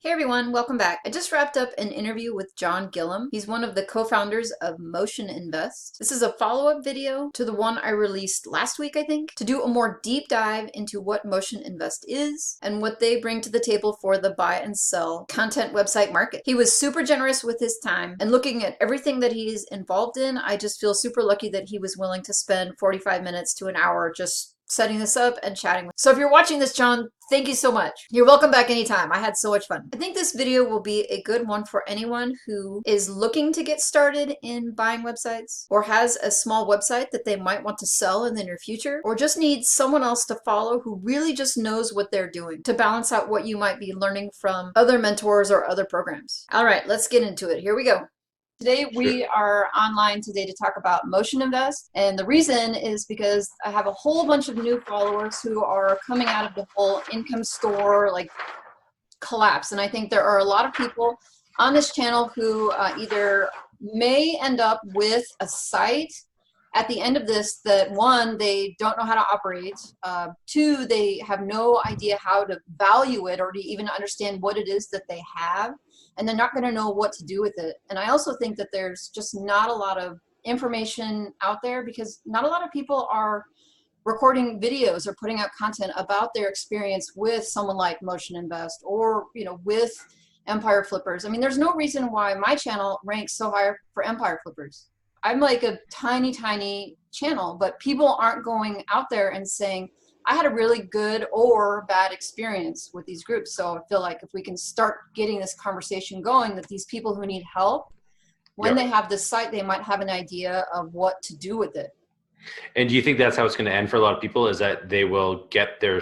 Hey everyone, welcome back. I just wrapped up an interview with John Gillum. He's one of the co-founders of Motion Invest. This is a follow-up video to the one I released last week, I think, to do a more deep dive into what Motion Invest is and what they bring to the table for the buy and sell content website market. He was super generous with his time, and looking at everything that he's involved in, I just feel super lucky that he was willing to spend 45 minutes to an hour just setting this up and chatting with. So if you're watching this, John, thank you so much. You're welcome back anytime. I had so much fun. I think this video will be a good one for anyone who is looking to get started in buying websites or has a small website that they might want to sell in the near future, or just needs someone else to follow who really just knows what they're doing to balance out what you might be learning from other mentors or other programs. All right, let's get into it. Here we go. Today we are online today to talk about Motion Invest, and the reason is because I have a whole bunch of new followers who are coming out of the whole income store collapse, and I think there are a lot of people on this channel who either may end up with a site at the end of this that, one, they don't know how to operate, two, they have no idea how to value it or to even understand what it is that they have, and they're not going to know what to do with it. And I also think that there's just not a lot of information out there because not a lot of people are recording videos or putting out content about their experience with someone like Motion Invest or, with Empire Flippers. I mean, there's no reason why my channel ranks so high for Empire Flippers. I'm like a tiny channel, but people aren't going out there and saying, I had a really good or bad experience with these groups. So I feel like if we can start getting this conversation going, that these people who need help, when they have this site, they might have an idea of what to do with it. And do you think that's how it's going to end for a lot of people, is that they will get their,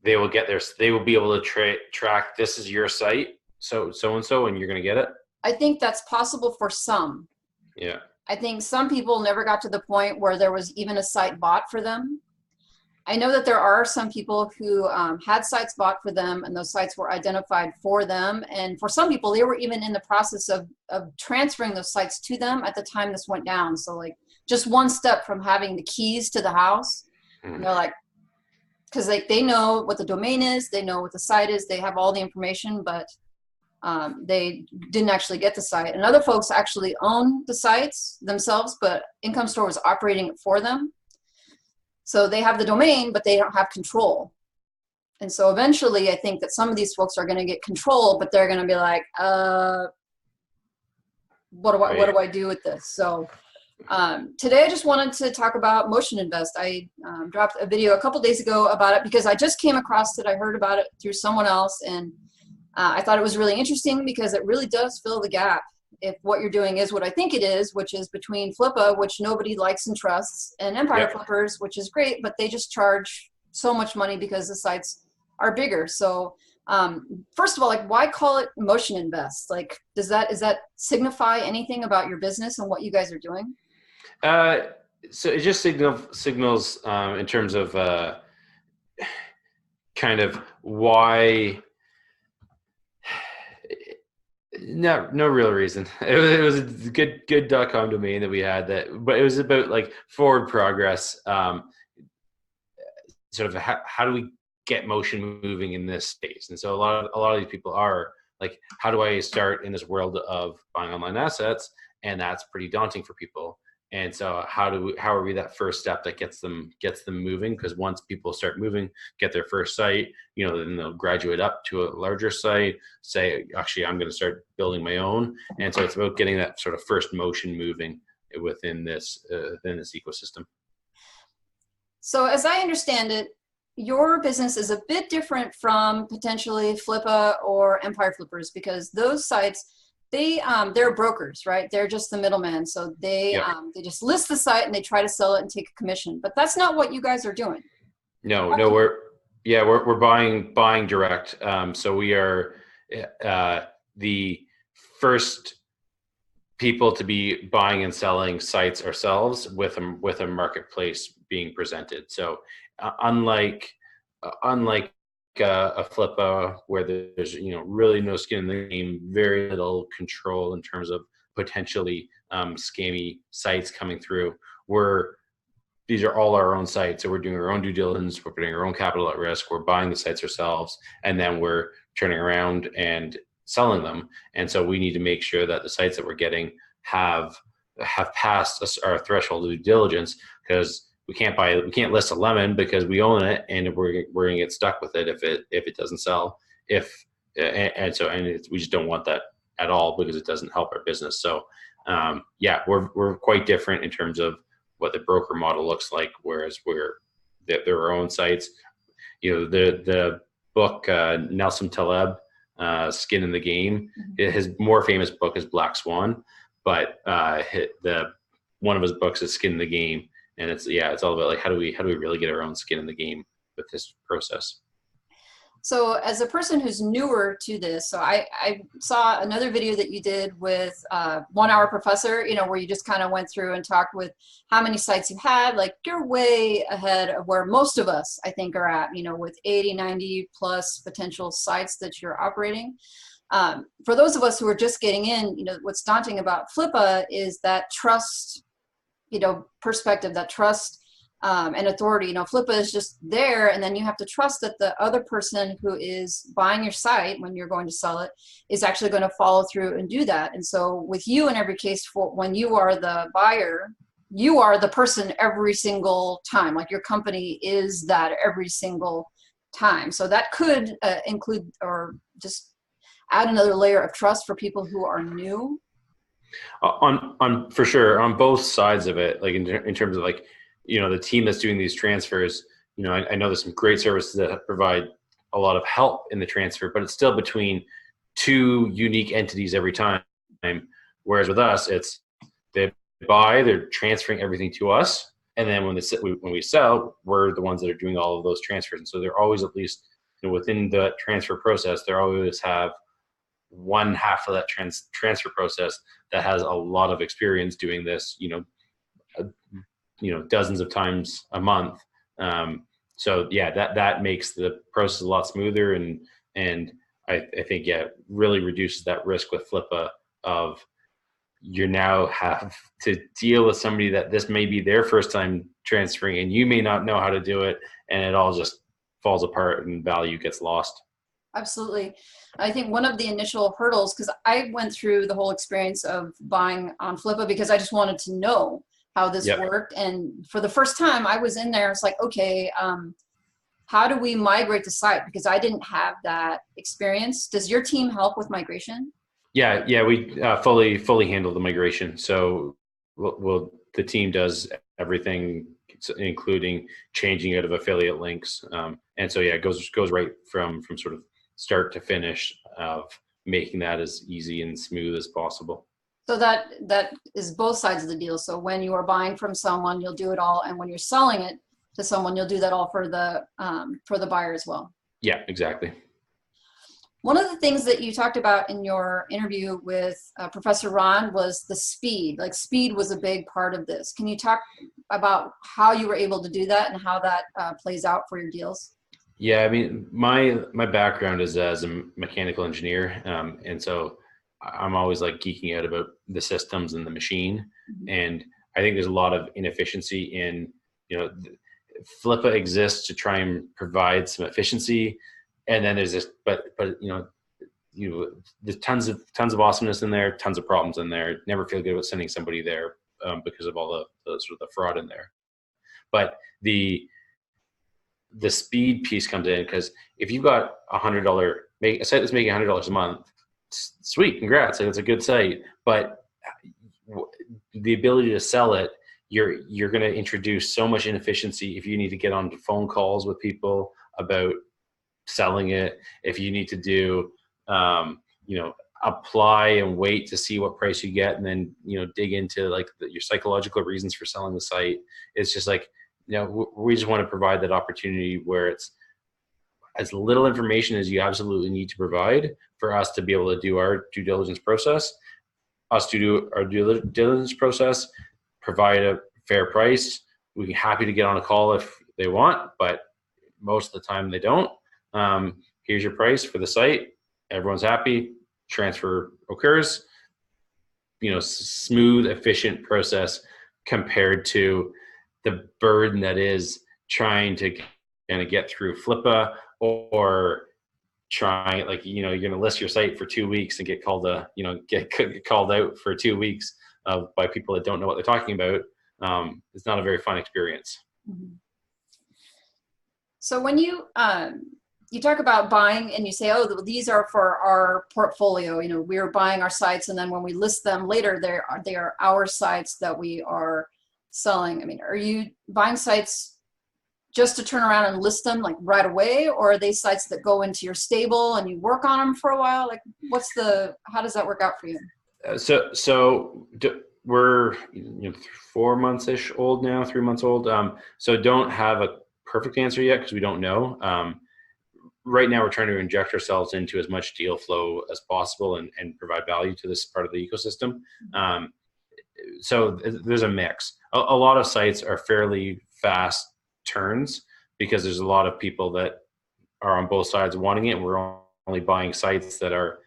they will be able to track, this is your site, so-and-so, and you're going to get it? I think that's possible for some. Yeah. I think some people never got to the point where there was even a site bought for them. I know that there are some people who had sites bought for them, and those sites were identified for them. And for some people, they were even in the process of transferring those sites to them at the time this went down. So just one step from having the keys to the house, because they know what the domain is, they know what the site is, they have all the information, but they didn't actually get the site. And other folks actually own the sites themselves, but Income Store was operating it for them. So they have the domain, but they don't have control. And so eventually I think that some of these folks are going to get control, but they're going to be like, what do I do with this? So today I just wanted to talk about Motion Invest. I dropped a video a couple days ago about it because I just came across it. I heard about it through someone else, and I thought it was really interesting because it really does fill the gap if what you're doing is what I think it is, which is between Flippa, which nobody likes and trusts, and Empire Flippers, which is great, but they just charge so much money because the sites are bigger. So first of all, why call it Motion Invest? Does that signify anything about your business and what you guys are doing? So it just signals in terms of kind of why. No real reason. It was a good .com domain that we had, but it was about forward progress. Sort of how do we get motion moving in this space? And so a lot of these people are like, how do I start in this world of buying online assets? And that's pretty daunting for people. And so how are we that first step that gets them moving? Because once people start moving, get their first site, then they'll graduate up to a larger site, say, actually, I'm going to start building my own. And so it's about getting that sort of first motion moving within this ecosystem. So as I understand it, your business is a bit different from potentially Flippa or Empire Flippers, because those sites, they're brokers, right? They're just the middleman. So they just list the site and they try to sell it and take a commission. But that's not what you guys are doing. No, we're buying direct. So we are the first people to be buying and selling sites ourselves with a marketplace being presented. So unlike a Flippa, where there's really no skin in the game, very little control in terms of potentially scammy sites coming through. These are all our own sites, so we're doing our own due diligence, we're putting our own capital at risk, we're buying the sites ourselves, and then we're turning around and selling them. And so we need to make sure that the sites that we're getting have passed our threshold of due diligence, because we can't list a lemon because we own it, and we're gonna get stuck with it if it doesn't sell. We just don't want that at all, because it doesn't help our business. So yeah, we're quite different in terms of what the broker model looks like, whereas they're our own sites. The book, Nelson Taleb, Skin in the Game, his more famous book is Black Swan, but one of his books is Skin in the Game, and it's all about like how do we really get our own skin in the game with this process. So as a person who's newer to this, so I saw another video that you did with 1 Hour Professor, where you just kind of went through and talked with how many sites you had. Like, you're way ahead of where most of us, I think, are at, with 80, 90 plus potential sites that you're operating. For those of us who are just getting in, what's daunting about Flippa is that trust, perspective, that trust and authority. Flippa is just there, and then you have to trust that the other person who is buying your site when you're going to sell it is actually going to follow through and do that. And so with you, in every case, when you are the buyer, you are the person every single time. Like, your company is that every single time. So that could include, or just add another layer of trust for people who are new. On for sure, on both sides of it, like in terms of like, the team that's doing these transfers, I know there's some great services that provide a lot of help in the transfer, but it's still between two unique entities every time. Whereas with us, it's they're transferring everything to us, and then when we sell, we're the ones that are doing all of those transfers. And so they're always, at least within the transfer process, they always have one half of that transfer process that has a lot of experience doing this, dozens of times a month. So yeah, that makes the process a lot smoother, and I think really reduces that risk with Flippa of you now have to deal with somebody that this may be their first time transferring, and you may not know how to do it, and it all just falls apart and value gets lost. Absolutely. I think one of the initial hurdles, because I went through the whole experience of buying on Flippa because I just wanted to know how this worked. And for the first time I was in there, it's like, okay, how do we migrate the site? Because I didn't have that experience. Does your team help with migration? Yeah, we fully handle the migration. So the team does everything, including changing out of affiliate links. And so it goes right from sort of start to finish of making that as easy and smooth as possible. So that is both sides of the deal. So when you are buying from someone, you'll do it all, and when you're selling it to someone, you'll do that all for the buyer as well. Yeah, exactly. One of the things that you talked about in your interview with Professor Ron was the speed. Like, speed was a big part of this. Can you talk about how you were able to do that and how that plays out for your deals? Yeah, I mean, my background is as a mechanical engineer, and so I'm always like geeking out about the systems and the machine. Mm-hmm. And I think there's a lot of inefficiency in, Flippa exists to try and provide some efficiency, and then there's this, but there's tons of awesomeness in there, tons of problems in there. Never feel good about sending somebody there because of all the sort of the fraud in there. But the speed piece comes in, because if you've got a site that's making $100 a month, sweet, congrats, it's a good site. But the ability to sell it, you're going to introduce so much inefficiency if you need to get on phone calls with people about selling it, if you need to do apply and wait to see what price you get, and then dig into like your psychological reasons for selling the site. It's just like, we just want to provide that opportunity where it's as little information as you absolutely need to provide for us to be able to do our due diligence process, provide a fair price. We'd be happy to get on a call if they want, but most of the time they don't. Here's your price for the site. Everyone's happy. Transfer occurs. Smooth, efficient process compared to the burden that is trying to kind of get through Flippa or trying, like, you're going to list your site for 2 weeks and get called get called out for 2 weeks by people that don't know what they're talking about. It's not a very fun experience. Mm-hmm. So when you talk about buying and you say, oh, these are for our portfolio, we're buying our sites, and then when we list them later, they are our sites that we are selling. I mean, are you buying sites just to turn around and list them like right away, or are they sites that go into your stable and you work on them for a while? Like, how does that work out for you? We're 4 months-ish old now, 3 months old. So don't have a perfect answer yet because we don't know. Right now we're trying to inject ourselves into as much deal flow as possible and provide value to this part of the ecosystem. So there's a mix. A lot of sites are fairly fast turns because there's a lot of people that are on both sides wanting it. We're only buying sites that are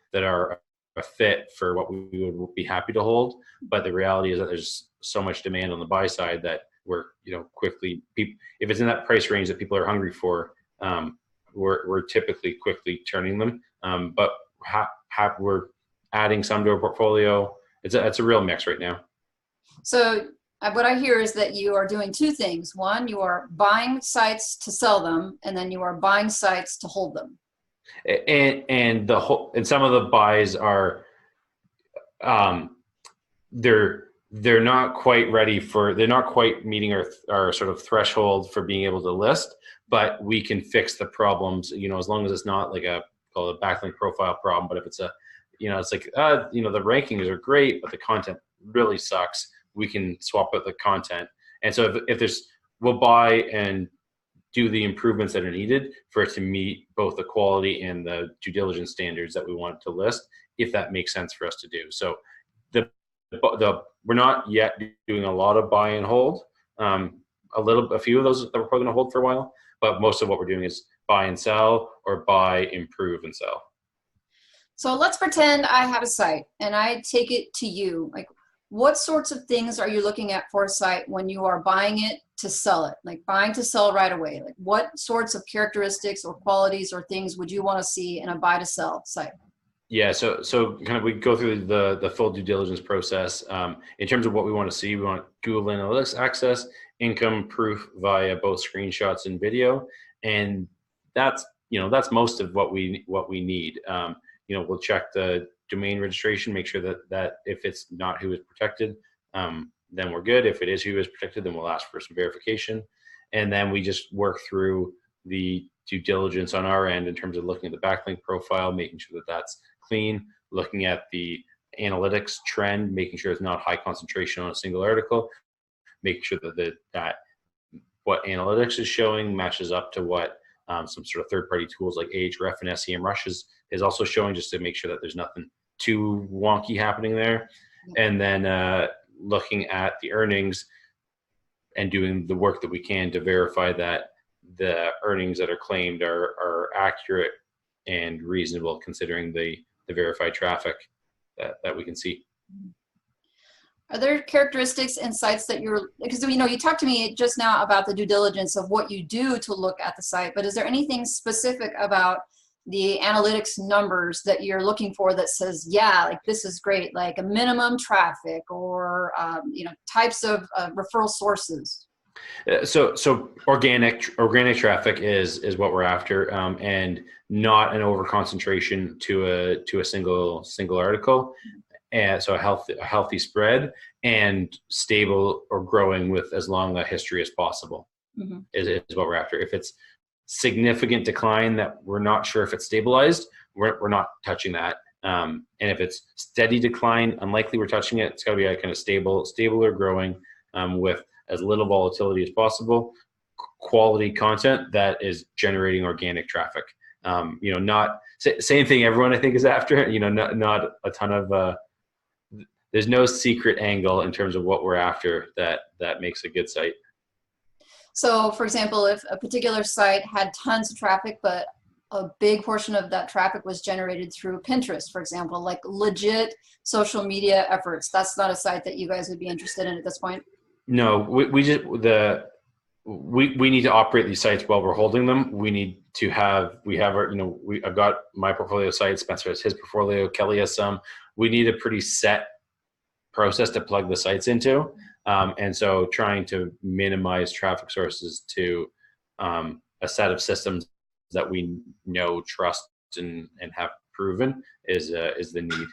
a fit for what we would be happy to hold. But the reality is that there's so much demand on the buy side that we're quickly, if it's in that price range that people are hungry for, we're typically quickly turning them. But we're adding some to our portfolio. It's a real mix right now. So what I hear is that you are doing two things. One, you are buying sites to sell them, and then you are buying sites to hold them. And some of the buys are, they're not quite they're not quite meeting our sort of threshold for being able to list, but we can fix the problems, as long as it's not like called a backlink profile problem. But if it's it's like, the rankings are great, but the content really sucks, we can swap out the content. And so if we'll buy and do the improvements that are needed for it to meet both the quality and the due diligence standards that we want to list, if that makes sense for us to do. So we're not yet doing a lot of buy and hold. A few of those that we're probably going to hold for a while, but most of what we're doing is buy and sell, or buy, improve, and sell. So let's pretend I have a site and I take it to you. Like, what sorts of things are you looking at for a site when you are buying it to sell it? Like buying to sell right away. Like, what sorts of characteristics or qualities or things would you want to see in a buy to sell site? Yeah, so kind of we go through the full due diligence process. In terms of what we want to see, we want Google Analytics access, income proof via both screenshots and video, and that's most of what we need. We'll check the domain registration, make sure that if it's not who is protected, then we're good. If it is who is protected, then we'll ask for some verification, and then we just work through the due diligence on our end in terms of looking at the backlink profile, making sure that that's clean, looking at the analytics trend, making sure it's not high concentration on a single article, making sure that what analytics is showing matches up to what some sort of third-party tools like Ahrefs and SEMrush is also showing, just to make sure that there's nothing too wonky happening there. And then looking at the earnings and doing the work that we can to verify that the earnings that are claimed are accurate and reasonable, considering the verified traffic that we can see. Are there characteristics in sites that because you talked to me just now about the due diligence of what you do to look at the site, but is there anything specific about the analytics numbers that you're looking for that says, yeah, like this is great, like a minimum traffic or types of referral sources? So organic traffic is what we're after, and not an over concentration to a single article, and so a healthy spread and stable or growing with as long a history as possible. Mm-hmm. is what we're after. If it's significant decline that we're not sure if it's stabilized, we're not touching that. And if it's steady decline, unlikely we're touching it. It's got to be a kind of stable or growing, with as little volatility as possible, quality content that is generating organic traffic. Not same thing everyone I think is after. Not a ton of. There's no secret angle in terms of what we're after that makes a good site. So, for example, if a particular site had tons of traffic, but a big portion of that traffic was generated through Pinterest, for example, like legit social media efforts, that's not a site that you guys would be interested in at this point? No, we just we need to operate these sites while we're holding them. We have our, I've got my portfolio sites, Spencer has his portfolio, Kelly has some. We need a pretty set process to plug the sites into. And so trying to minimize traffic sources to a set of systems that we know, trust, and have proven is the need.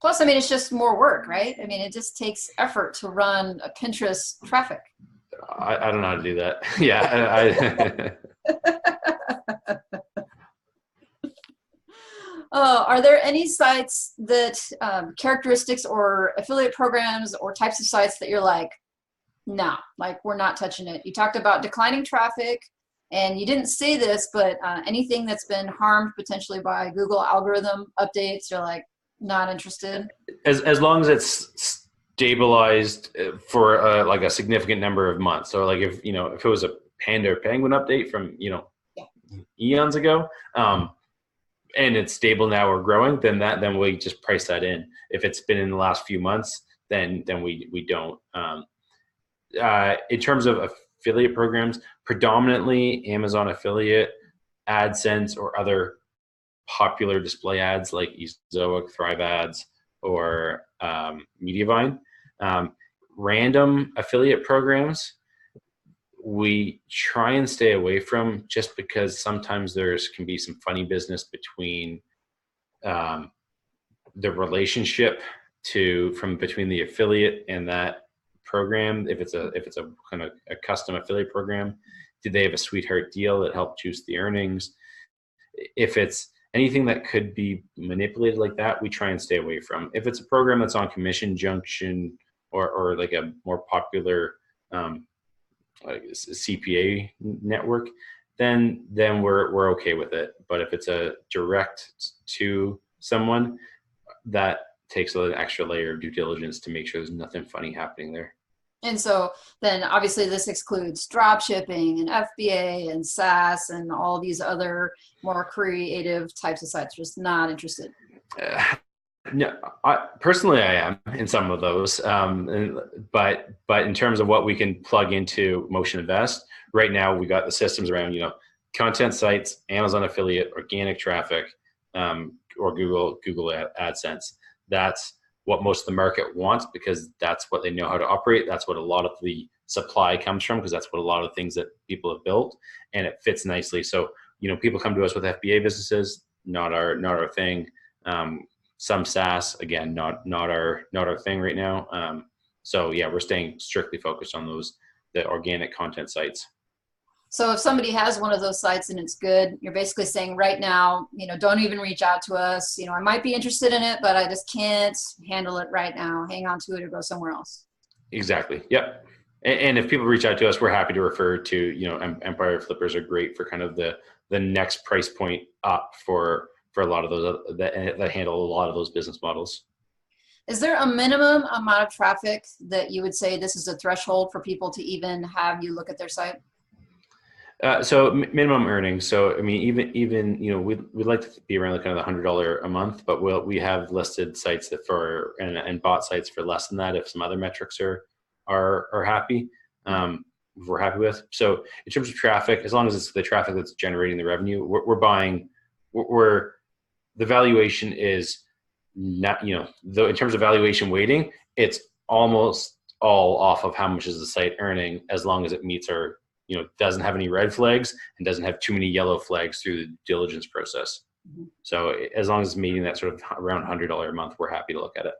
Plus, I mean, it's just more work, right? I mean, it just takes effort to run a Pinterest traffic. I don't know how to do that. Yeah. Are there any sites that characteristics or affiliate programs or types of sites that you're like, no, like we're not touching it? You talked about declining traffic, and you didn't say this, but anything that's been harmed potentially by Google algorithm updates, you're like not interested. As long as it's stabilized for like a significant number of months. So like if it was a panda or penguin update from yeah, eons ago, and it's stable now or growing, then we just price that in. If it's been in the last few months, then we don't. In terms of affiliate programs, predominantly Amazon affiliate, AdSense, or other popular display ads like Ezoic, Thrive Ads, or Mediavine. Random affiliate programs we try and stay away from, just because sometimes can be some funny business between the relationship between the affiliate and that program. If it's a kind of a custom affiliate program, did they have a sweetheart deal that helped juice the earnings? If it's anything that could be manipulated like that, we try and stay away from. If it's a program that's on Commission Junction or like a more popular like CPA network, then we're okay with it. But if it's a direct to someone, that takes an extra layer of due diligence to make sure there's nothing funny happening there. And so then obviously this excludes drop shipping and FBA and SaaS and all these other more creative types of sites. Just not interested. No, personally I am in some of those, but in terms of what we can plug into Motion Invest, right now we got the systems around content sites, Amazon affiliate, organic traffic, or Google AdSense. That's what most of the market wants, because that's what they know how to operate. That's what a lot of the supply comes from, because that's what a lot of things that people have built, and it fits nicely. So people come to us with FBA businesses, not our thing. Some SaaS, again, not our thing right now. So yeah, we're staying strictly focused on the organic content sites. So if somebody has one of those sites and it's good, you're basically saying right now, don't even reach out to us. I might be interested in it, but I just can't handle it right now. Hang on to it or go somewhere else. Exactly. Yep. And if people reach out to us, we're happy to refer to, Empire Flippers are great for kind of the next price point up for a lot of those that handle a lot of those business models. Is there a minimum amount of traffic that you would say this is a threshold for people to even have you look at their site? So minimum earnings. So I mean, even we'd like to be around kind of the $100 a month, but we have listed sites that and bought sites for less than that if some other metrics are happy. We're happy with. So in terms of traffic, as long as it's the traffic that's generating the revenue, we're buying. The valuation is not, though in terms of valuation weighting, it's almost all off of how much is the site earning, as long as it meets our, doesn't have any red flags and doesn't have too many yellow flags through the diligence process. Mm-hmm. So as long as it's meeting that sort of around $100 a month, we're happy to look at it.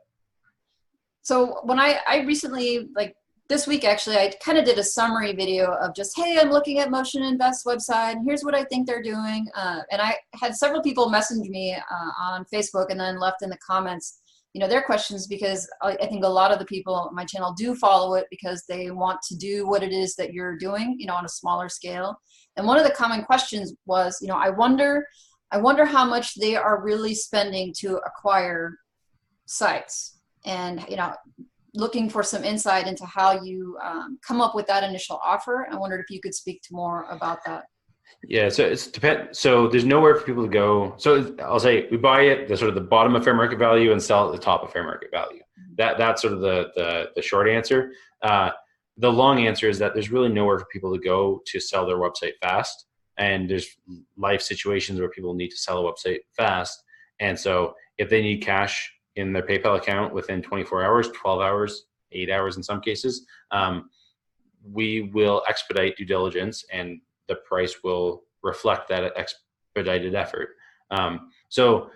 So when I recently, like this week actually, I kind of did a summary video of just, hey, I'm looking at Motion Invest website, and here's what I think they're doing. And I had several people message me on Facebook and then left in the comments, their questions, because I think a lot of the people on my channel do follow it because they want to do what it is that you're doing, on a smaller scale. And one of the common questions was, I wonder how much they are really spending to acquire sites, and, looking for some insight into how you come up with that initial offer. I wondered if you could speak to more about that. Yeah, so it's depend. So there's nowhere for people to go. So I'll say we buy it the sort of the bottom of fair market value and sell at the top of fair market value. That's sort of the short answer. the long answer is that there's really nowhere for people to go to sell their website fast. And there's life situations where people need to sell a website fast. And so if they need cash in their PayPal account within 24 hours, 12 hours, 8 hours in some cases, we will expedite due diligence and the price will reflect that expedited effort. So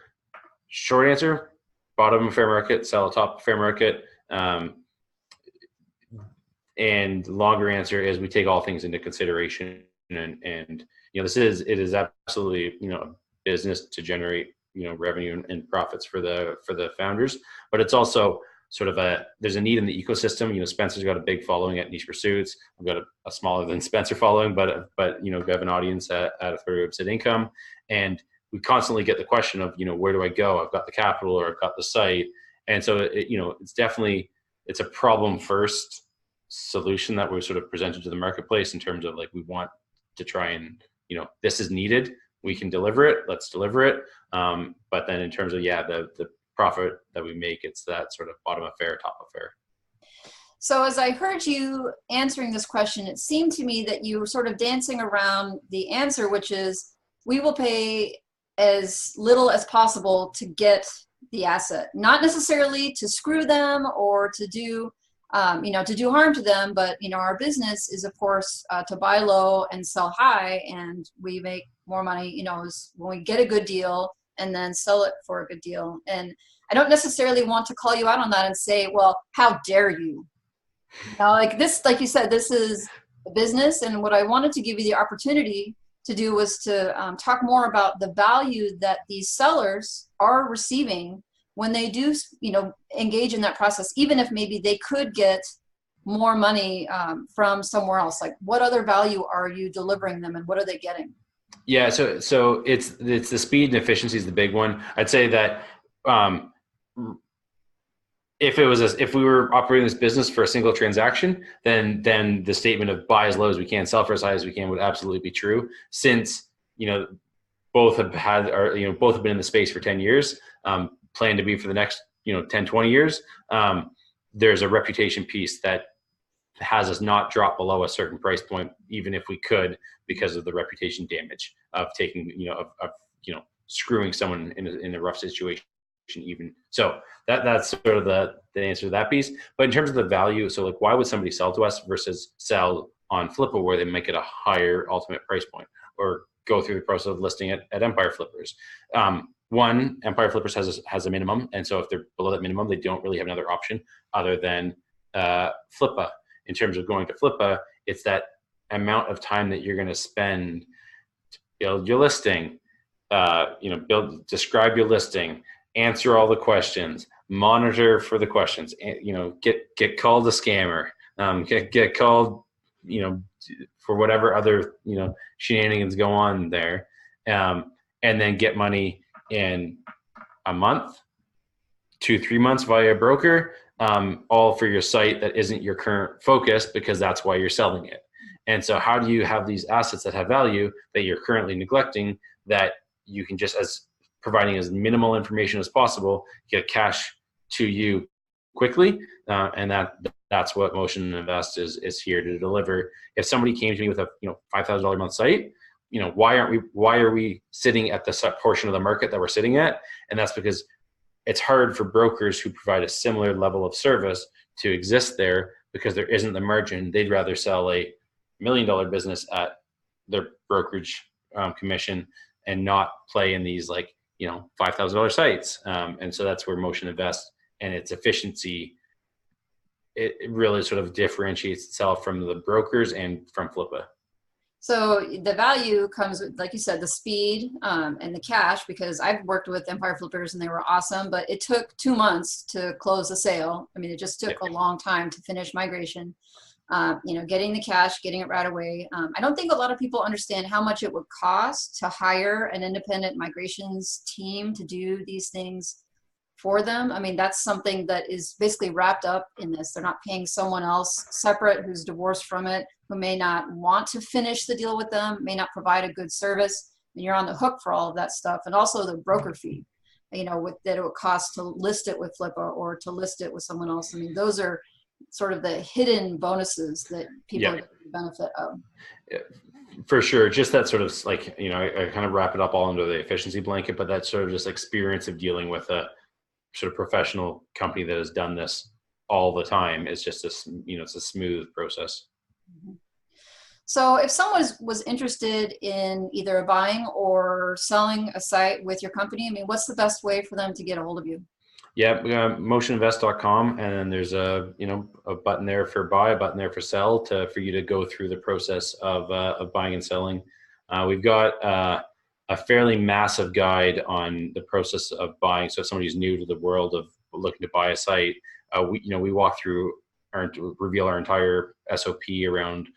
short answer, bottom of fair market, sell top of fair market. And longer answer is we take all things into consideration, and it is absolutely a business to generate revenue and profits for the founders, but it's also sort of there's a need in the ecosystem. Spencer's got a big following at Niche Pursuits. I've got a smaller than Spencer following, but we have an audience at a third website income, and we constantly get the question of where do I go? I've got the capital or I've got the site, and so it's a problem first solution that we're sort of presented to the marketplace in terms of like we want to try and this is needed, we can deliver it, let's deliver it, but then in terms of the profit that we make, it's that sort of bottom of fair, top of fair. So as I heard you answering this question, it seemed to me that you were sort of dancing around the answer, which is we will pay as little as possible to get the asset, not necessarily to screw them or to do to do harm to them, but our business is of course to buy low and sell high, and we make more money is when we get a good deal and then sell it for a good deal. And I don't necessarily want to call you out on that and say, well, how dare you? Like this, like you said, this is a business, and what I wanted to give you the opportunity to do was to talk more about the value that these sellers are receiving when they do, engage in that process, even if maybe they could get more money from somewhere else. Like, what other value are you delivering them, and what are they getting? Yeah, so it's the speed and efficiency is the big one. I'd say that if we were operating this business for a single transaction, then the statement of buy as low as we can, sell for as high as we can would absolutely be true. Since both have been in the space for 10 years. Plan to be for the next 10, 20 years, there's a reputation piece that has us not drop below a certain price point, even if we could, because of the reputation damage of taking of screwing someone in a rough situation. Even so, that's sort of the answer to that piece. But in terms of the value, so like why would somebody sell to us versus sell on Flippa where they make it a higher ultimate price point, or go through the process of listing it at Empire Flippers? One, Empire Flippers has a minimum, and so if they're below that minimum, they don't really have another option other than Flippa. In terms of going to Flippa, it's that amount of time that you're going to spend to build your listing, describe your listing, answer all the questions, monitor for the questions, get called a scammer, get called, for whatever other shenanigans go on there, and then get money in a month, 2-3 months via a broker, all for your site that isn't your current focus, because that's why you're selling it. And so how do you have these assets that have value that you're currently neglecting, that you can just, as providing as minimal information as possible, get cash to you quickly? And that's what Motion Invest is here to deliver. If somebody came to me with a $5,000 a month site, why are we sitting at the portion of the market that we're sitting at? And that's because it's hard for brokers who provide a similar level of service to exist there, because there isn't the margin. They'd rather sell a $1 million business at their brokerage commission and not play in these $5,000 sites. And so that's where Motion Invest and its efficiency, it really sort of differentiates itself from the brokers and from Flippa. So the value comes with, like you said, the speed and the cash, because I've worked with Empire Flippers and they were awesome, but it took 2 months to close the sale. I mean, it just took a long time to finish migration. Getting the cash, getting it right away. I don't think a lot of people understand how much it would cost to hire an independent migrations team to do these things for them. I mean, that's something that is basically wrapped up in this. They're not paying someone else separate who's divorced from it, who may not want to finish the deal with them, may not provide a good service, and you're on the hook for all of that stuff. And also the broker fee, that it would cost to list it with Flippa or to list it with someone else. I mean, those are sort of the hidden bonuses that people Yeah, benefit of? for sure. Just that sort of like, I kind of wrap it up all under the efficiency blanket, but that sort of just experience of dealing with a sort of professional company that has done this all the time is just this, it's a smooth process. Mhm. So if someone was interested in either buying or selling a site with your company, I mean, what's the best way for them to get a hold of you? Yeah, motioninvest.com, and then there's a button there for buy, a button there for sell, for you to go through the process of buying and selling. We've got a fairly massive guide on the process of buying. So if somebody's new to the world of looking to buy a site, we walk through reveal our entire SOP around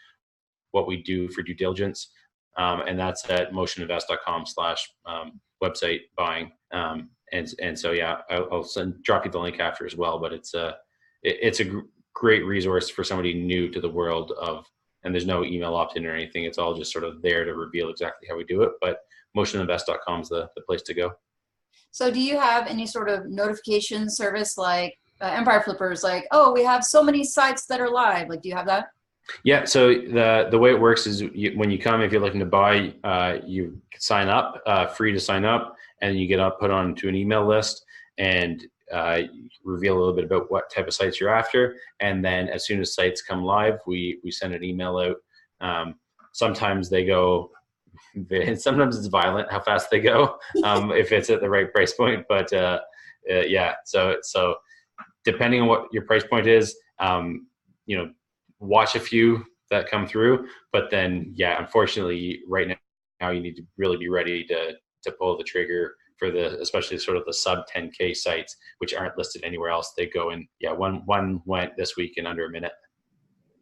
what we do for due diligence, and that's at motioninvest.com/website buying. And so yeah, I'll drop you the link after as well. But it's a great resource for somebody new to the world of, and there's no email opt-in or anything. It's all just sort of there to reveal exactly how we do it. But motioninvest.com is the place to go. So do you have any sort of notification service like Empire Flippers, like, oh, we have so many sites that are live? Like, do you have that? Yeah, so the way it works is when you come, if you're looking to buy, you sign up, free to sign up, and you get put onto an email list, and reveal a little bit about what type of sites you're after. And then as soon as sites come live, we send an email out. Sometimes they go, sometimes it's violent how fast they go, if it's at the right price point. But yeah, so depending on what your price point is, watch a few that come through. But then, yeah, unfortunately, right now you need to really be ready to pull the trigger for especially sort of the sub 10K sites, which aren't listed anywhere else. They go in. Yeah, one went this week in under a minute.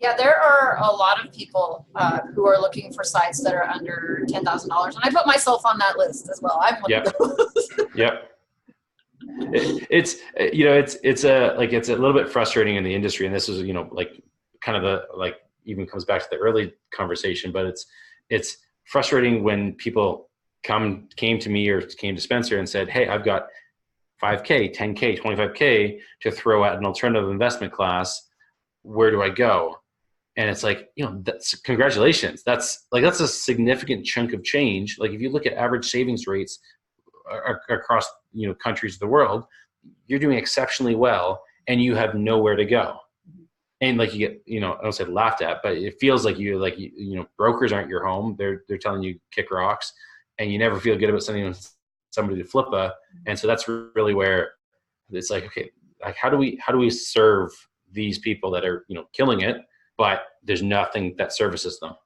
Yeah, there are a lot of people who are looking for sites that are under $10,000, and I put myself on that list as well. I'm one of those. Yep. It's it's a little bit frustrating in the industry, and this is like kind of even comes back to the early conversation, but it's frustrating when people came to me or came to Spencer and said, hey, I've got 5K, 10K, 25K to throw at an alternative investment class. Where do I go? And it's like, that's congratulations. That's a significant chunk of change. Like if you look at average savings rates across countries of the world, you're doing exceptionally well, and you have nowhere to go. And like you get, I don't say laughed at, but it feels like brokers aren't your home. They're telling you kick rocks, and you never feel good about sending somebody to Flippa. And so that's really where it's like, okay, like how do we serve these people that are killing it, but there's nothing that services them.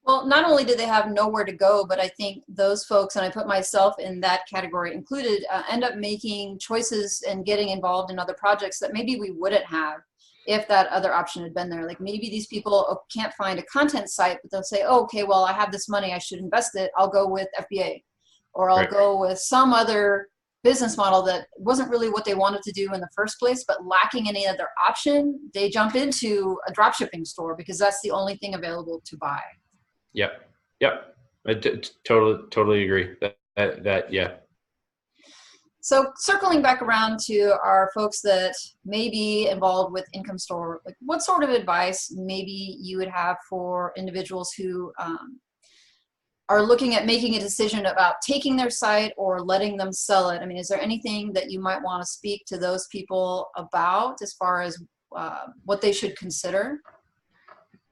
Well, not only do they have nowhere to go, but I think those folks, and I put myself in that category included, end up making choices and getting involved in other projects that maybe we wouldn't have if that other option had been there. Like maybe these people can't find a content site, but they'll say, oh, okay, well, I have this money, I should invest it. I'll go with FBA, or I'll go with some other business model that wasn't really what they wanted to do in the first place, but lacking any other option, they jump into a dropshipping store because that's the only thing available to buy. Yep. I totally agree. That yeah. So circling back around to our folks that may be involved with income store, like what sort of advice maybe you would have for individuals who are looking at making a decision about taking their site or letting them sell it? I mean, is there anything that you might want to speak to those people about as far as what they should consider?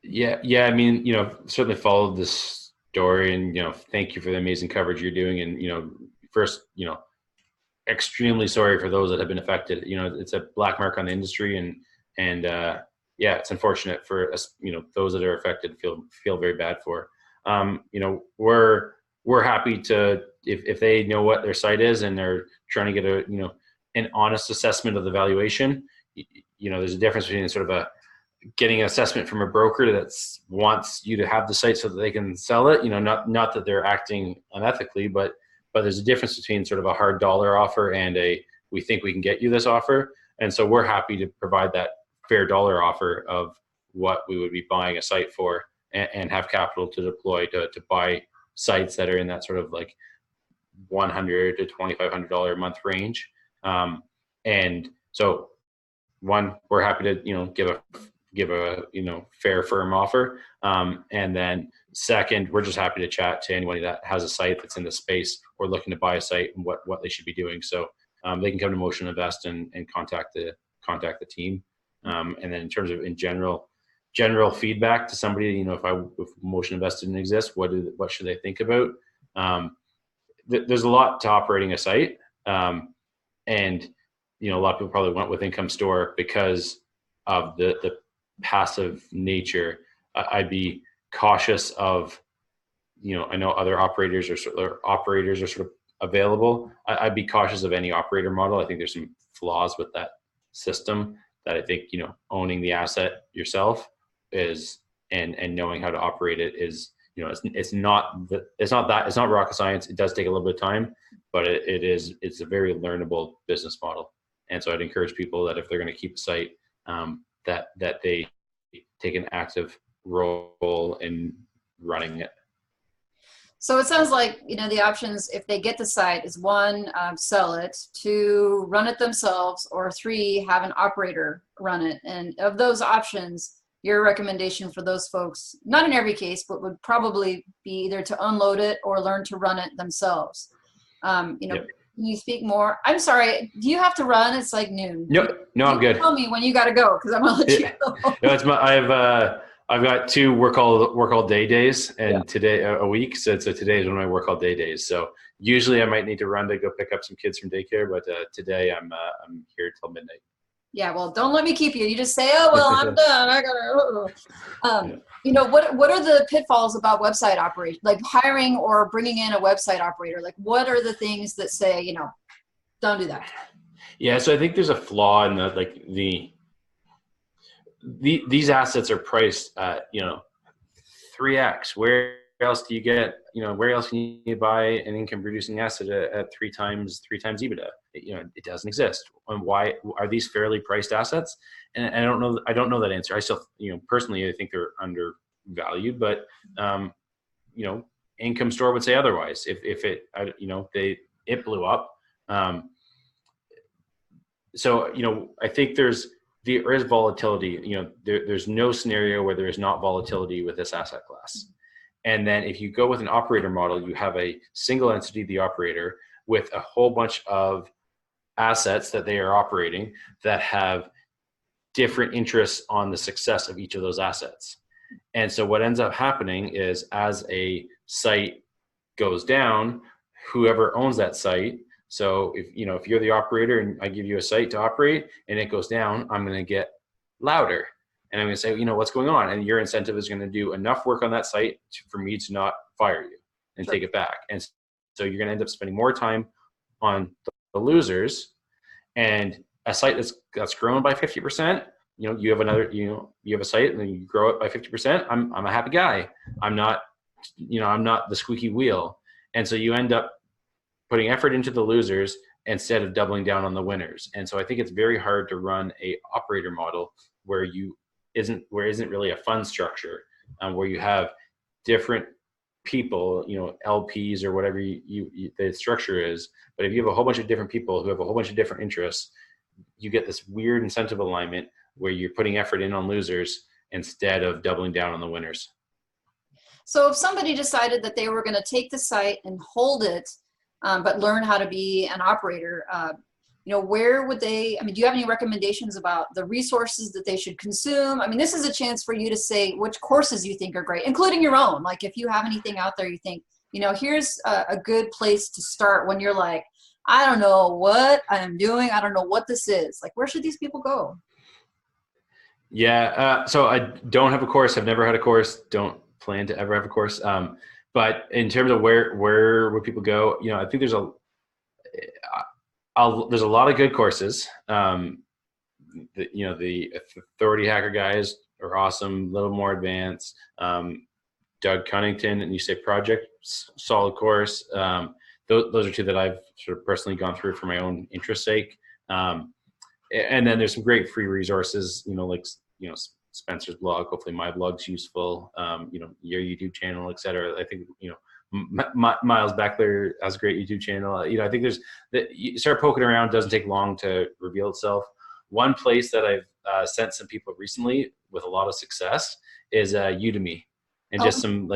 Yeah. I mean, certainly followed this story, and thank you for the amazing coverage you're doing. And first, extremely sorry for those that have been affected. It's a black mark on the industry, and yeah, it's unfortunate for us. Those that are affected feel very bad for. We're happy to if they know what their site is and they're trying to get an honest assessment of the valuation. There's a difference between sort of getting an assessment from a broker that wants you to have the site so that they can sell it. Not that they're acting unethically, but there's a difference between sort of a hard dollar offer and we think we can get you this offer. And so we're happy to provide that fair dollar offer of what we would be buying a site for, and have capital to deploy to buy sites that are in that sort of like $100 to $2,500 a month range. And so one, we're happy to, give a fair, firm offer. And then second, we're just happy to chat to anybody that has a site that's in the space or looking to buy a site and what they should be doing. So they can come to Motion Invest and contact the team. And then in terms of general feedback to somebody, if Motion Invest didn't exist, what should they think about? There's a lot to operating a site. And a lot of people probably went with Income Store because of the passive nature. I'd be cautious of, I know other operators are sort of available. I'd be cautious of any operator model. I think there's some flaws with that system that I think, owning the asset yourself is, and knowing how to operate it is, it's not rocket science. It does take a little bit of time, but it's a very learnable business model. And so I'd encourage people that if they're going to keep a site, that they take an active role in running it. So it sounds like, the options, if they get the site, is one, sell it, two, run it themselves, or three, have an operator run it. And of those options, your recommendation for those folks, not in every case, but would probably be either to unload it or learn to run it themselves. Yep. Can you speak more? I'm sorry, do you have to run? It's like noon. No, I'm good. Tell me when you got to go, because I'm going to let you go. No, I've got 2 work all day days, and today a week. So today is one of my work all day days. So usually I might need to run to go pick up some kids from daycare, but today I'm here till midnight. Yeah, well, don't let me keep you. You just say, oh, well, I'm done. I gotta. What are the pitfalls about website operation, like hiring or bringing in a website operator? Like, what are the things that say, don't do that? Yeah, so I think there's a flaw in these assets are priced at 3x. Where else do you get, where else can you buy an income producing asset at 3 times EBITDA? It doesn't exist. And why are these fairly priced assets? And I don't know that answer. I still, personally, I think they're undervalued, but Income Store would say otherwise. If it blew up. So I think there is volatility. There's no scenario where there is not volatility with this asset class. And then if you go with an operator model, you have a single entity, the operator, with a whole bunch of assets that they are operating that have different interests on the success of each of those assets. And so what ends up happening is, as a site goes down, whoever owns that site, so if you're the operator and I give you a site to operate and it goes down, I'm going to get louder. And I'm going to say, what's going on? And your incentive is going to do enough work on that site for me to not fire you and take it back. And so you're going to end up spending more time on the losers. And a site that's grown by 50%, you have you have a site and then you grow it by 50%. I'm a happy guy. I'm not the squeaky wheel. And so you end up putting effort into the losers instead of doubling down on the winners. And so I think it's very hard to run a operator model where isn't really a fund structure, where you have different people, LPs or whatever the structure is. But if you have a whole bunch of different people who have a whole bunch of different interests, you get this weird incentive alignment where you're putting effort in on losers instead of doubling down on the winners. So if somebody decided that they were going to take the site and hold it, but learn how to be an operator, where would they, do you have any recommendations about the resources that they should consume? This is a chance for you to say which courses you think are great, including your own. Like, if you have anything out there you think, here's a good place to start when you're like, I don't know what I'm doing. I don't know what this is. Like, where should these people go? Yeah. So I don't have a course. I've never had a course. Don't plan to ever have a course. But in terms of where would people go, I think there's a lot of good courses. The Authority Hacker guys are awesome, a little more advanced. Doug Cunnington and You Say Project, solid course. Those are 2 that I've sort of personally gone through for my own interest sake. And then there's some great free resources, Spencer's blog. Hopefully my blog's useful. Your YouTube channel, etc. I think Miles Beckler has a great YouTube channel. I think you start poking around. It doesn't take long to reveal itself. One place that I've sent some people recently with a lot of success is Udemy, and Oh, just some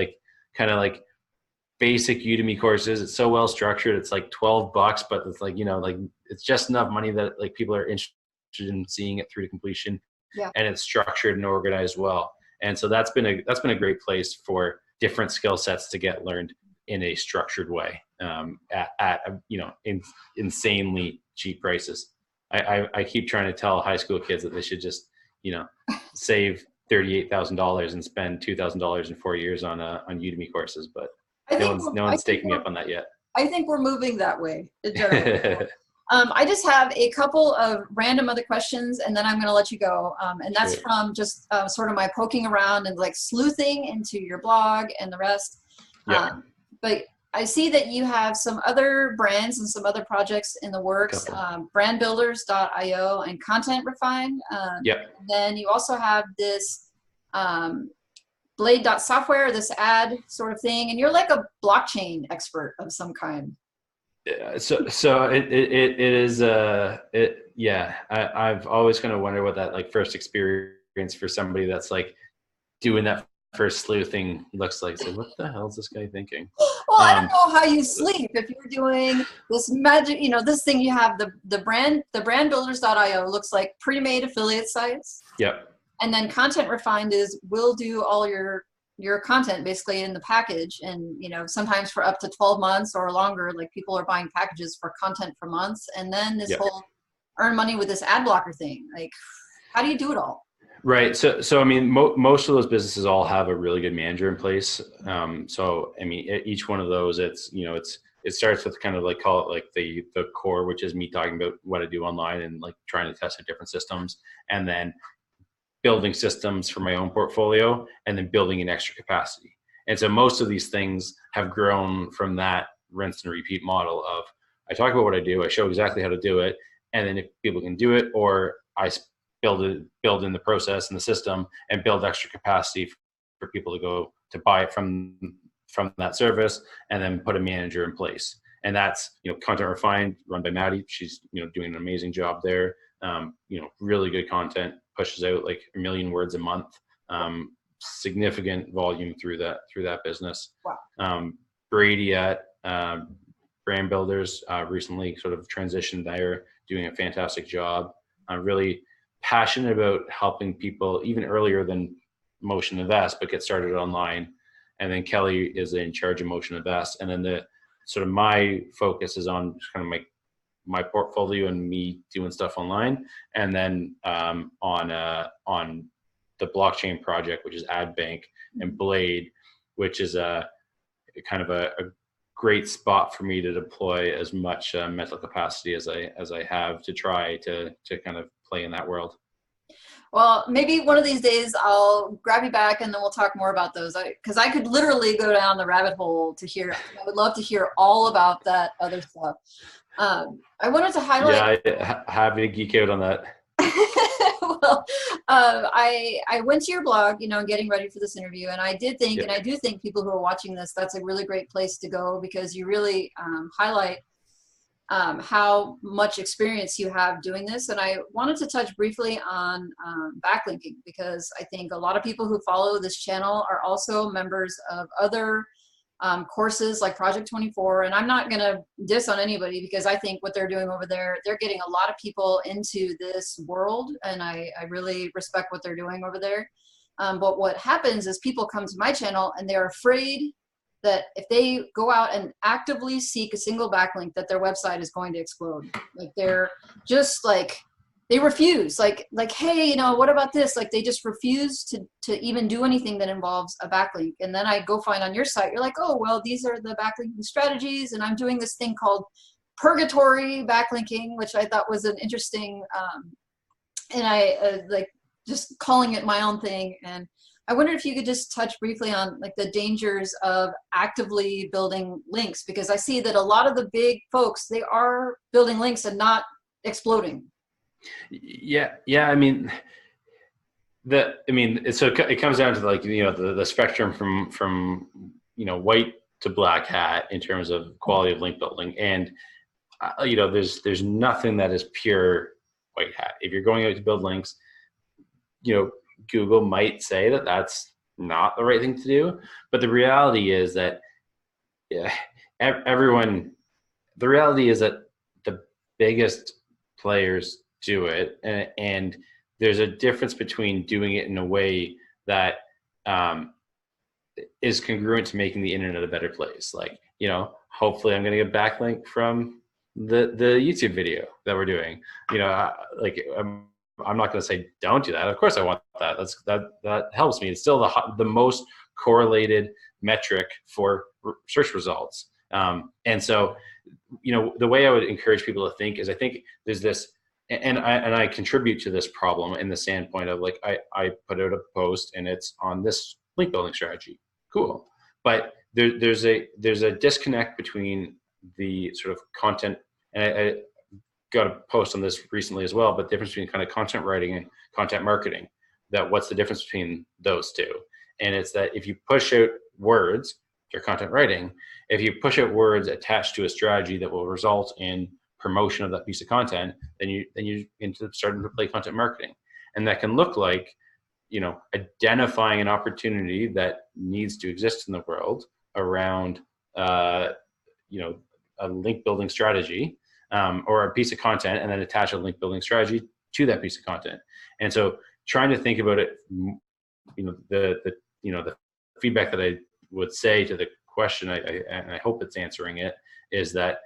kind of basic Udemy courses. It's so well structured. It's like $12, but it's it's just enough money that people are interested in seeing it through to completion, yeah. and it's structured and organized well. And so that's been a great place for different skill sets to get learned in a structured way, at insanely cheap prices. I keep trying to tell high school kids that they should just save $38,000 and spend $2,000 in 4 years on Udemy courses, but no one's taking me up on that yet. I think we're moving that way in general. I just have a couple of random other questions, and then I'm going to let you go. And that's Sure. from just sort of my poking around and sleuthing into your blog and the rest. Yeah. But I see that you have some other brands and some other projects in the works, brandbuilders.io and Content Refine. Yep. Then you also have this Blade.software, this ad sort of thing, and you're like a blockchain expert of some kind. So it is I've always kind of wondered what that first experience for somebody that's doing that first sleuthing looks like. So what the hell is this guy thinking? Well, I don't know how you sleep if you're doing this magic, this thing you have, the brandbuilders.io looks like pre-made affiliate sites. Yep. And then Content Refined will do all your content basically in the package, and sometimes for up to 12 months or longer. People are buying packages for content for months, and then this whole earn money with this ad blocker thing. How do you do it all? Right. So I mean, most of those businesses all have a really good manager in place. So I mean, each one of those, it starts with kind of call it the core, which is me talking about what I do online and trying to test out different systems, and then building systems for my own portfolio, and then building an extra capacity. And so most of these things have grown from that rinse and repeat model of, I talk about what I do, I show exactly how to do it, and then if people can do it, or I build in the process and the system and build extra capacity for people to go to buy it from that service, and then put a manager in place. And that's, Content Refined, run by Maddie. She's, doing an amazing job there. Really good content, pushes out 1 million words a month, significant volume through that business. Wow. Brady at Brand Builders recently sort of transitioned there, doing a fantastic job. I'm really passionate about helping people even earlier than Motion Invest, but get started online. And then Kelly is in charge of Motion Invest, and then the sort of my focus is on just kind of my portfolio and me doing stuff online, and then on the blockchain project, which is AdBank, and Blade, which is a kind of a great spot for me to deploy as much mental capacity as I have to try to kind of play in that world. Well, maybe one of these days I'll grab you back and then we'll talk more about those. Because I could literally go down the rabbit hole to hear. I would love to hear all about that other stuff. I wanted to highlight. Yeah, happy to geek out on that. Well, I went to your blog, getting ready for this interview, and I did think, and I do think people who are watching this, that's a really great place to go, because you really highlight how much experience you have doing this. And I wanted to touch briefly on backlinking, because I think a lot of people who follow this channel are also members of other courses like Project 24. And I'm not going to diss on anybody, because I think what they're doing over there, they're getting a lot of people into this world, and I really respect what they're doing over there. But what happens is people come to my channel and they're afraid that if they go out and actively seek a single backlink, that their website is going to explode. They're just they refuse, hey, what about this? They just refuse to even do anything that involves a backlink. And then I go find on your site, you're like, oh, well, these are the backlinking strategies. And I'm doing this thing called purgatory backlinking, which I thought was an interesting, and I just calling it my own thing. And I wonder if you could just touch briefly on the dangers of actively building links, because I see that a lot of the big folks, they are building links and not exploding. Yeah. I mean, so it comes down to the spectrum from white to black hat in terms of quality of link building, and there's nothing that is pure white hat. If you're going out to build links, Google might say that that's not the right thing to do. But the reality is that the reality is that the biggest players do it. And there's a difference between doing it in a way that is congruent to making the internet a better place. Like, hopefully I'm going to get backlink from the YouTube video that we're doing. I'm not going to say don't do that. Of course I want that. That helps me. It's still the most correlated metric for search results. And so, the way I would encourage people to think is, I think there's this, and I contribute to this problem in the standpoint of, like, I put out a post and it's on this link building strategy. Cool. But there's a disconnect between the sort of content, and I got a post on this recently as well, but the difference between kind of content writing and content marketing, that what's the difference between those two? And it's that if you push out words, your content writing, if you push out words attached to a strategy that will result in promotion of that piece of content, then you're into starting to play content marketing. And that can look like, identifying an opportunity that needs to exist in the world around, a link building strategy, or a piece of content, and then attach a link building strategy to that piece of content. And so trying to think about it, the feedback that I would say to the question, and I hope it's answering it, is that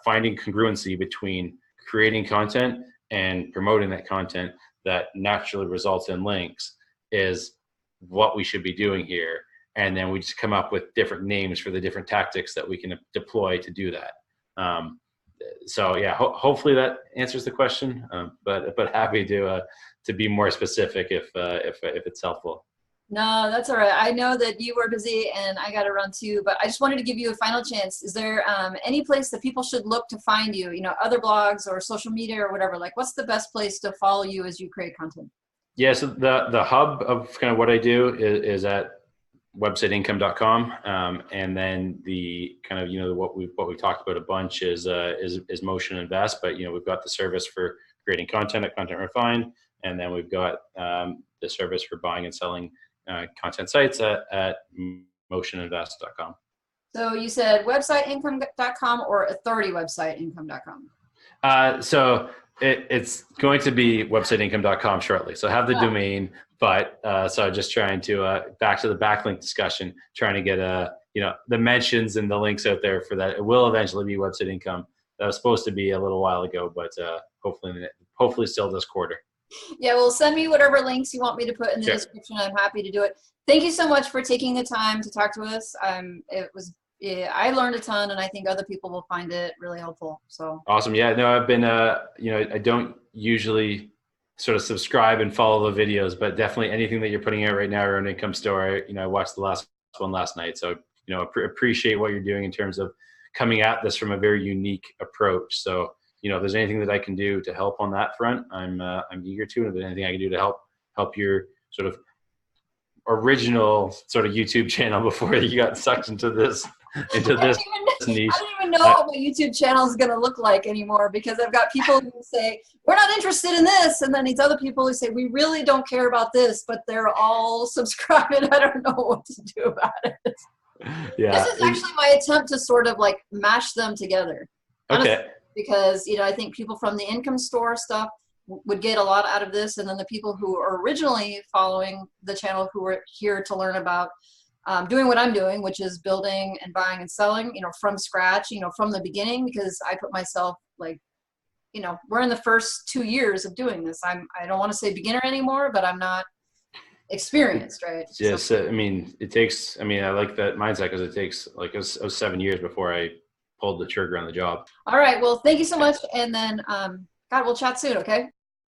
finding congruency between creating content and promoting that content that naturally results in links is what we should be doing here. And then we just come up with different names for the different tactics that we can deploy to do that. So yeah, hopefully that answers the question. But happy to be more specific if it's helpful. No, that's all right. I know that you were busy and I got to run too, but I just wanted to give you a final chance. Is there any place that people should look to find you? Other blogs or social media or whatever. Like, what's the best place to follow you as you create content? Yeah, so the hub of kind of what I do is at websiteincome.com, and then the kind of what we talked about a bunch is Motion Invest, but we've got the service for creating content at Content Refined, and then we've got the service for buying and selling content sites at motioninvest.com. So you said websiteincome.com or authoritywebsiteincome.com? So it's going to be websiteincome.com shortly. So I have the domain, but so I'm just trying to back to the backlink discussion, trying to get the mentions and the links out there for that. It will eventually be Website Income. That was supposed to be a little while ago, but hopefully still this quarter. Yeah, well, send me whatever links you want me to put in the description. I'm happy to do it. Thank you so much for taking the time to talk to us. I learned a ton, and I think other people will find it really helpful. So awesome. Yeah, no, I've been, I don't usually sort of subscribe and follow the videos, but definitely anything that you're putting out right now around Income Store, I watched the last one last night. So, appreciate what you're doing in terms of coming at this from a very unique approach. So, if there's anything that I can do to help on that front, I'm eager to. And if there's anything I can do to help your sort of original sort of YouTube channel before you got sucked into this niche. I don't even know what my YouTube channel is going to look like anymore, because I've got people who say, we're not interested in this. And then these other people who say, we really don't care about this, but they're all subscribing. I don't know what to do about it. Yeah. This is actually my attempt to sort of like mash them together. Honestly, okay. Because, I think people from the Income Store stuff would get a lot out of this. And then the people who are originally following the channel, who are here to learn about doing what I'm doing, which is building and buying and selling, from scratch, from the beginning, because I put myself like, we're in the first 2 years of doing this. I don't want to say beginner anymore, but I'm not experienced, right? Yes. So, it takes, I like that mindset, because it takes it was 7 years before I pulled the trigger on the job. All right. Well, thank you so much. And then, God, we'll chat soon. Okay.